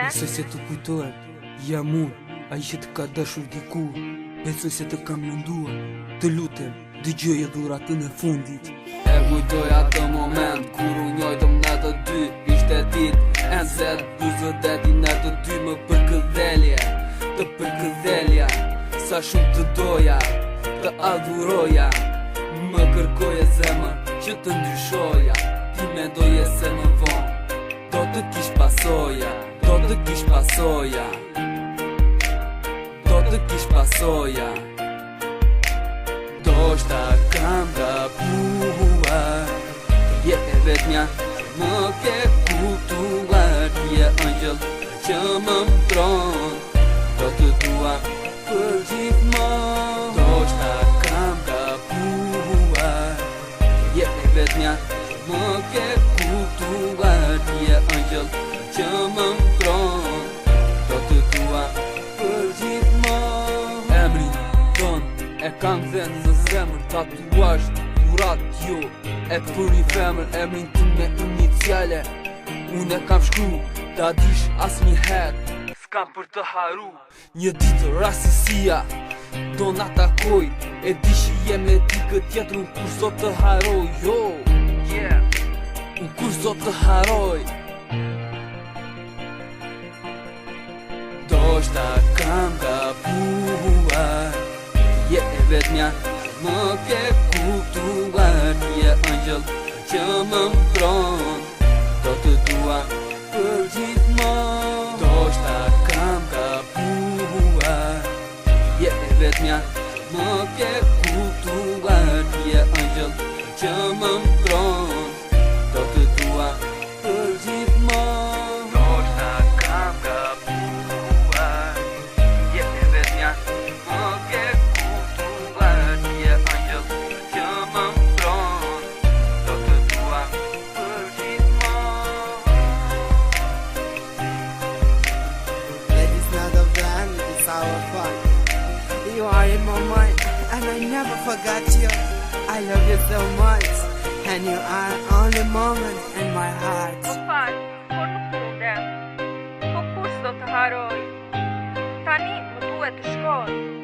Besoj se të kujtohem, jam unë, ai që të ka dashur diku. Besoj se të kam menduar, të lutem, dëgjoje dhuratën e fundit. E kujtoj atë moment, kur u njojtëm në të dy. Ishte dit, NZ 28 në të dy. Më përkëdhelja, sa shumë të doja, të adhuroja. Më kërkoje zemër, që të ndryshoja. Ti me doje se më vonë do të kish pasoja, do të kish pasoja, do të kish pasoja. Do shta kam gabuar, je e vetmja që më ke kuptuar. Ti je ëngjëll që më mbron, do të dua për gjithmonë. Do shta kam gabuar, je e vetmja që më ke kuptuar. Ti je ëngjëll që më mbron, do të dua për gjithmonë. Emrin ton e kam dhe në zemër, tatuazh dhurat jo e për një femër. Emrin tim me iniciale unë e kam shkru, ta dish as një herë s'kam për të haru. Një ditë rasisia do na takoj, e di që jem me ti këtë tjetër. Unë kur sot të haroj, jo, unë kur sot të haroj. Do shta kam gabuar, je e vetmja që më ke kuptuar. Ti je ëngjëll që më mbron, do të dua për gjithmonë. Do shta kam gabuar, je e vetmja që më ke kuptuar. Ti je ëngjëll që më mbron, do të dua për gjithmonë. Do shta kam gabuar, je e vetmja që më ke kuptuar. Ti je ëngjëll që më mbron, do të dua për gjithmonë. It is not a plan, it's our fun. You are in my mind, and I never forgot you. I love you so much, and you are only moment in my heart. Po fal, por nuk mundem. Po kush do të haroj? Tani më duhet të shkoj.